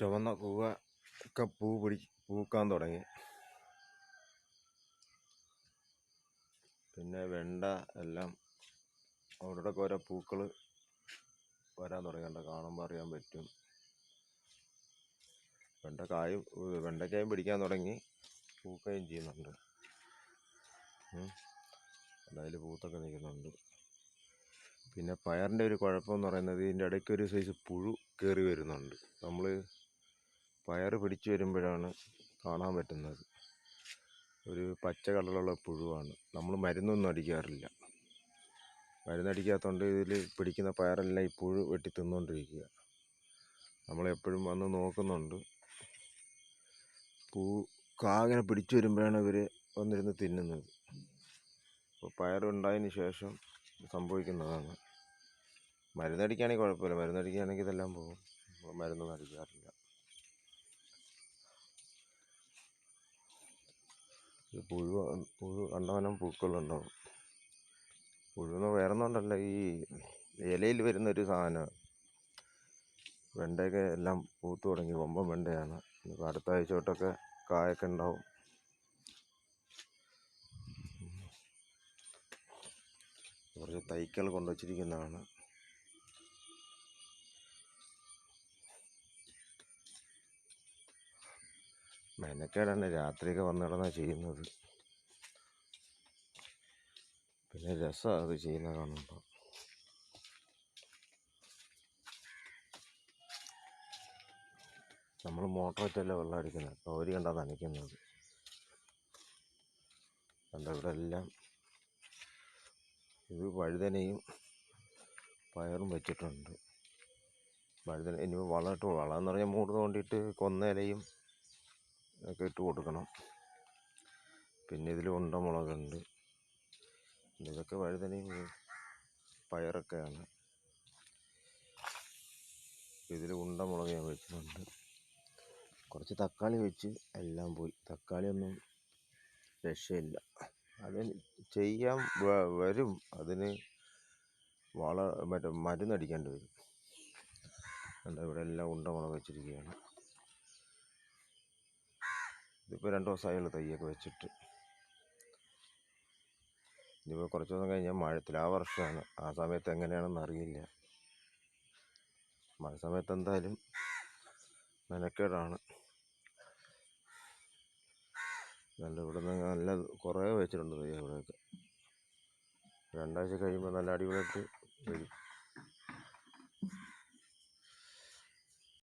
ചുവന്ന കൂവ ഒക്കെ പൂക്കാൻ തുടങ്ങി. പിന്നെ വെണ്ട എല്ലാം അവരുടെ ഓരോ പൂക്കൾ വരാൻ തുടങ്ങിയുണ്ട്. കാണുമ്പോൾ അറിയാൻ പറ്റും. വെണ്ടക്കായും പിടിക്കാൻ തുടങ്ങി, പൂക്കുകയും ചെയ്യുന്നുണ്ട്. അതിൽ പൂത്തൊക്കെ നിൽക്കുന്നുണ്ട്. പിന്നെ പയറിൻ്റെ ഒരു കുഴപ്പമെന്ന് പറയുന്നത് ഇതിൻ്റെ ഇടയ്ക്ക് ഒരു സൈസ് പുഴു കയറി വരുന്നുണ്ട്. നമ്മൾ പയർ പിടിച്ചു വരുമ്പോഴാണ് കാണാൻ പറ്റുന്നത്. ഒരു പച്ച കളറുള്ള പുഴുവാണ്. നമ്മൾ മരുന്നൊന്നും അടിക്കാറില്ല. മരുന്നടിക്കാത്തതുകൊണ്ട് ഇതിൽ പിടിക്കുന്ന പയറെല്ലാം ഈ പുഴു വെട്ടി തിന്നുകൊണ്ടിരിക്കുക. നമ്മളെപ്പോഴും വന്ന് നോക്കുന്നുണ്ട്. കാങ്ങനെ പിടിച്ചു വരുമ്പോഴാണ് ഇവർ വന്നിരുന്ന് തിന്നുന്നത്. അപ്പോൾ പയറുണ്ടായതിന് ശേഷം സംഭവിക്കുന്നതാണ്. മരുന്നടിക്കുകയാണെങ്കിൽ കുഴപ്പമില്ല. മരുന്നടിക്കുകയാണെങ്കിൽ ഇതെല്ലാം പോകും. മരുന്നൊന്നും അടിക്കാറില്ല. പുഴു കണ്ടവനം പൂക്കളുണ്ടാവും. പുഴുന്ന് വേറൊന്നുകൊണ്ടല്ല, ഈ ഇലയിൽ വരുന്നൊരു സാധനം. വെണ്ടയൊക്കെ എല്ലാം പൂത്തു തുടങ്ങി. കൊമ്പൻ വെണ്ടയാണ്. ഇപ്പോൾ അടുത്ത ആഴ്ച തൊട്ടൊക്കെ കായൊക്കെ ഉണ്ടാവും. കുറച്ച് തൈകൾ കൊണ്ടുവച്ചിരിക്കുന്നതാണ്. മെനക്കേടാണ്. രാത്രിയൊക്കെ വന്നിടന്നാ ചെയ്യുന്നത്. പിന്നെ രസമാണ് അത് ചെയ്യുന്നത് കാണുമ്പോൾ. നമ്മൾ മോട്ടർ വെച്ചല്ലേ വെള്ളം അടിക്കുന്നത്. പൗരി കണ്ടാ നനയ്ക്കുന്നത്. ഇവിടെ എല്ലാം ഇത് വഴുതനയും പയറും വെച്ചിട്ടുണ്ട്. വഴുതന ഇനി വളം എന്ന് പറഞ്ഞാൽ മൂട് തോണ്ടിയിട്ട് കൊന്നയിലയും ഒക്കെ ഇട്ട് കൊടുക്കണം. പിന്നെ ഇതിൽ ഉണ്ടമുളകുണ്ട്. ഇതൊക്കെ വഴുതനയും പയറൊക്കെയാണ്. ഇതിൽ ഉണ്ടമുളക് ഞാൻ വെച്ചിട്ടുണ്ട്. കുറച്ച് തക്കാളി വെച്ച് എല്ലാം പോയി. തക്കാളിയൊന്നും രക്ഷയില്ല. അതിന് ചെയ്യാൻ വരും. അതിന് മരുന്നടിക്കേണ്ടി വരും. ഇവിടെ എല്ലാം ഉണ്ടമുളക് വെച്ചിരിക്കുകയാണ്. ഇതിപ്പോൾ 2 ദിവസമായുള്ള തൈയൊക്കെ വെച്ചിട്ട്. ഇനിയിപ്പോൾ കുറച്ച് ദിവസം കഴിഞ്ഞാൽ തുലാവർഷമാണ്. ആ സമയത്ത് എങ്ങനെയാണെന്ന് അറിയില്ല. മഴ സമയത്ത് എന്തായാലും മെനക്കേടാണ്. ഇവിടെ നിന്ന് നല്ല കുറേ വെച്ചിട്ടുണ്ട് തൈ. ഇവിടെയൊക്കെ 2 ആഴ്ച കഴിയുമ്പോൾ നല്ല അടിപൊളിയായിട്ട് വരും.